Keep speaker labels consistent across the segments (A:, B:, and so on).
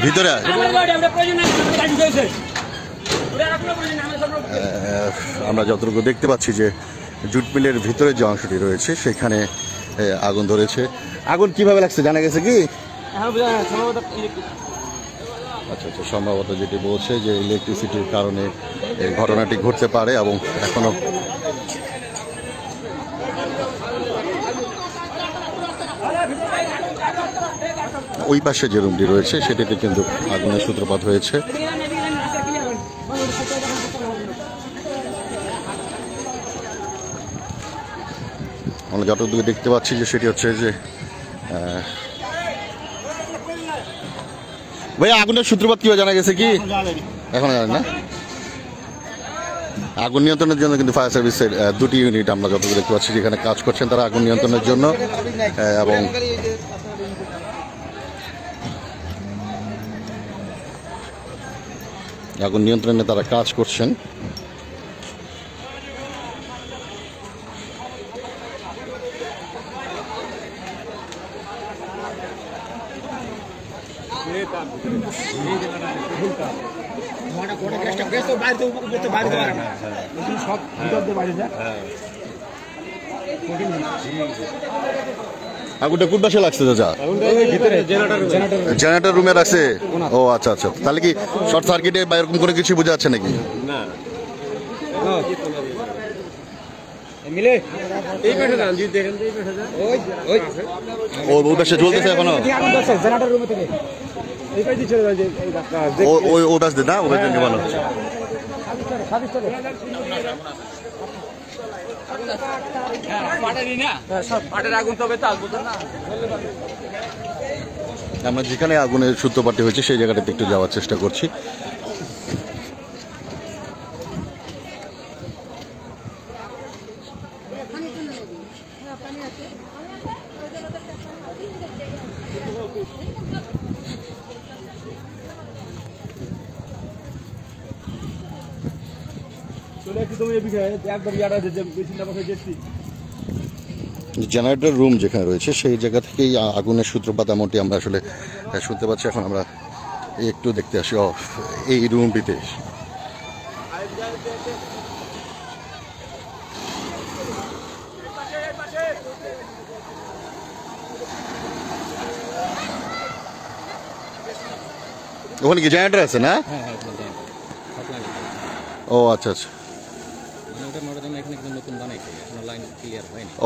A: ভিতরে আমরা যতটুকু দেখতে পাচ্ছি যে জুট মিলের ভিতরে যে অংশটি রয়েছে সেখানে আগুন ধরেছে। আগুন কিভাবে লাগছে জানা গেছে কি? আচ্ছা আচ্ছা, সম্ভবত যেটি বলছে যে ইলেকট্রিসিটির কারণে এই ঘটনাটি ঘটতে পারে এবং এখনো ওই পাশে যে রুমটি রয়েছে সেটিতে কিন্তু আগুনের সূত্রপাত হয়েছে। আমরা যতদূর দেখতে পাচ্ছি যে সেটি হচ্ছে যে ভাই আগুনের সূত্রপাত কিভাবে জানা গেছে কি এখনো জানেন না? আগুন নিয়ন্ত্রণের জন্য কিন্তু ফায়ার সার্ভিসের দুটি ইউনিট আমরা যতদূর দেখতে পাচ্ছি যেখানে কাজ করছেন তারা আগুন নিয়ন্ত্রণের জন্য, এবং আগুন নিয়ন্ত্রণে তারা কাজ করছেন। আগুনটা কোন পাশে লাগছে চাচা? জেনারেটর রুমে রাখছে। ও আচ্ছা আচ্ছা, তাহলে কি শর্ট সার্কিটে বা এরকম কোনো কিছু বোঝা যাচ্ছে নাকি? ওই পাশে চলতেছে এখনো? ওটা না ওটা নিবানো হচ্ছে। আমরা যেখানে আগুনের সূত্রপাতটি হয়েছে সেই জায়গাটাতে একটু যাওয়ার চেষ্টা করছি। জেনারেটর রুম যেখানে রয়েছে সেই জায়গা থেকেই আগুনের সূত্রপাত এমনটি আমরা আসলে শুনতে পাচ্ছি। এখন আমরা একটু দেখতে আসি এই রুমটিতে। ওখানে কি জেনারেটর আছে না? ও আচ্ছা আচ্ছা,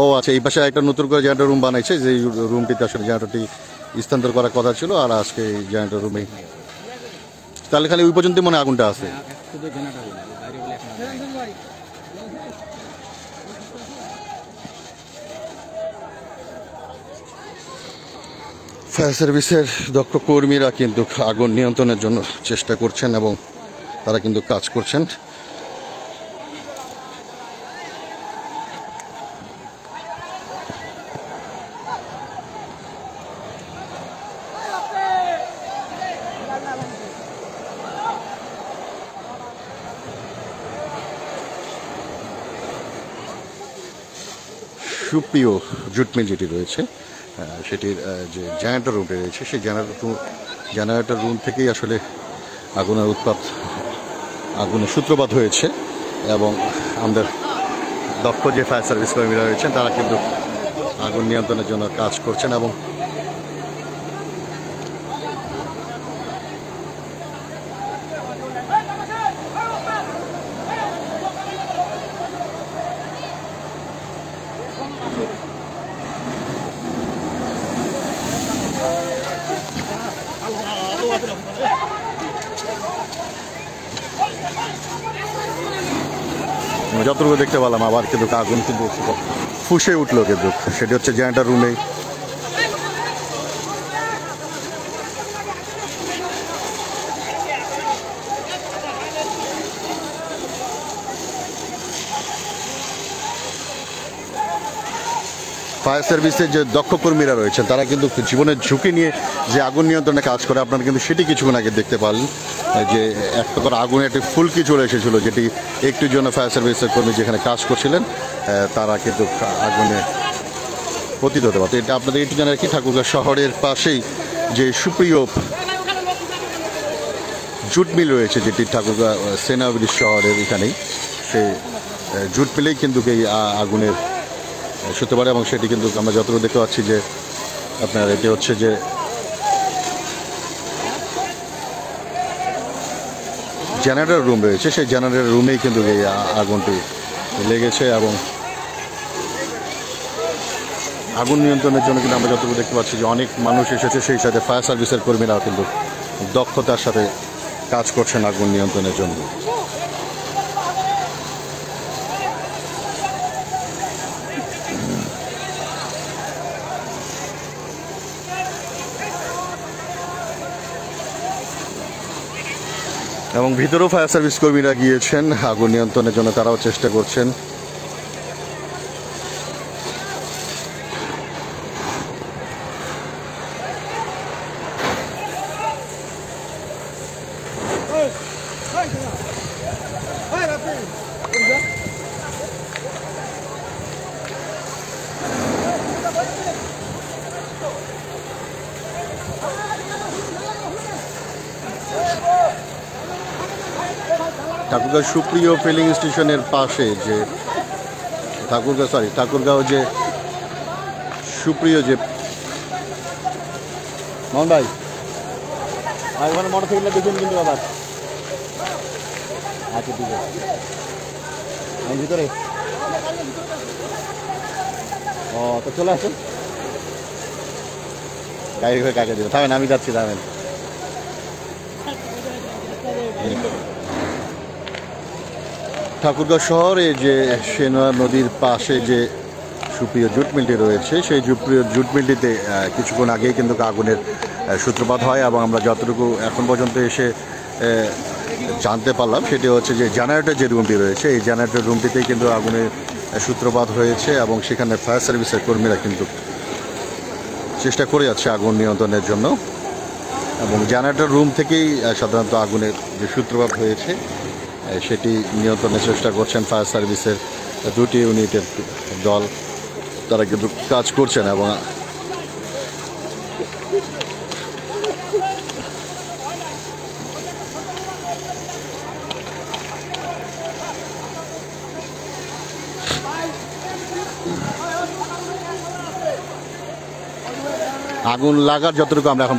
A: ও আচ্ছা, এই পাশে একটা নতুন করে জেনারেটর রুম বানাইছে, যে রুমটিতে আসলে জেনারেটরটি স্থানান্তর করার কথা ছিল, আর আজকে এই জেনারেটর রুমে তাহলে খালি ওই পর্যন্ত মনে আগুনটা আছে। ফায়ার সার্ভিসের দক্ষ কর্মীরা কিন্তু আগুন নিয়ন্ত্রণের জন্য চেষ্টা করছেন এবং তারা কিন্তু কাজ করছেন। সুপ্রিয় জুট মিল যেটি রয়েছে সেটির যে জেনারেটর রুমটি রয়েছে সেই জেনারেটর রুম থেকেই আসলে আগুনের সূত্রপাত হয়েছে, এবং আমাদের দক্ষ যে ফায়ার সার্ভিস কর্মীরা রয়েছেন তারা কিন্তু আগুন নিয়ন্ত্রণের জন্য কাজ করছেন। এবং যতটুকু দেখতে পেলাম আবার কিন্তু আগুন কিন্তু ফুসে উঠলো, কিন্তু সেটি হচ্ছে জেনারেটর রুমে। ফায়ার সার্ভিসের যে দক্ষ কর্মীরা রয়েছেন তারা কিন্তু জীবনের ঝুঁকি নিয়ে যে আগুন নিয়ন্ত্রণে কাজ করে, আপনারা কিন্তু সেটি কিছুক্ষণ আগে দেখতে পারলেন যে এক প্রকার আগুনে একটি ফুলকি চলে এসেছিল, যেটি একটুর জন্য ফায়ার সার্ভিসের কর্মী যেখানে কাজ করছিলেন তারা কিন্তু আগুনে পতিত হতে পারত। এটা আপনাদের একটু জানার কি, ঠাকুরগাঁও শহরের পাশেই যে সুপ্রিয় জুট মিল রয়েছে, যেটি ঠাকুরগাঁও সেনাবাহিনী শহরের এখানেই, সেই জুট মিলেই কিন্তু এই আগুনের সূত্রপাত, এবং সেটি কিন্তু আমরা যতটুকু দেখতে পাচ্ছি যে আপনার এটি হচ্ছে যে জেনারেটর রুম রয়েছে, সেই জেনারেটর রুমেই কিন্তু এই আগুনটি লেগেছে, এবং আগুন নিয়ন্ত্রণের জন্য কিন্তু আমরা যতটুকু দেখতে পাচ্ছি যে অনেক মানুষ এসেছে, সেই সাথে ফায়ার সার্ভিসের কর্মীরাও কিন্তু দক্ষতার সাথে কাজ করছেন আগুন নিয়ন্ত্রণের জন্য। এবং ভিতরেও ফায়ার সার্ভিস কর্মীরা গিয়েছেন আগুন নিয়ন্ত্রণের জন্য, তারাও চেষ্টা করছেন। ঠাকুরগাঁও সুপ্রিয় ফিলিং স্টেশনের পাশে যে ঠাকুরগাঁও যে সুপ্রিয় যে মোহন ভাই ওখানে মোটরসাইকেলটা দেখুন কিন্তু আবার। আচ্ছা ঠিক আছে, আমি ভিতরে। ও তো চলে আসুন, গাড়ি করে কাকে দেবো, থামেন আমি যাচ্ছি, থামেন। ঠাকুরগাঁও শহরে যে সেনা নদীর পাশে যে সুপ্রিয় জুট মিলটি রয়েছে, সেই সুপ্রিয় জুট মিলটিতে কিছুক্ষণ আগেই কিন্তু আগুনের সূত্রপাত হয়, এবং আমরা যতটুকু এখন পর্যন্ত এসে জানতে পারলাম সেটি হচ্ছে যে জেনারেটর যে রুমটি রয়েছে, এই জেনারেটর রুমটিতেই কিন্তু আগুনের সূত্রপাত হয়েছে, এবং সেখানে ফায়ার সার্ভিসের কর্মীরা কিন্তু চেষ্টা করে যাচ্ছে আগুন নিয়ন্ত্রণের জন্য, এবং জেনারেটর রুম থেকেই সাধারণত আগুনের যে সূত্রপাত হয়েছে সেটি নিয়ন্ত্রণের চেষ্টা করছেন ফায়ার সার্ভিসের দুটি ইউনিটের দল, তারা কিন্তু কাজ করছেন। এবং আগুন লাগার যতটুকু আমরা এখন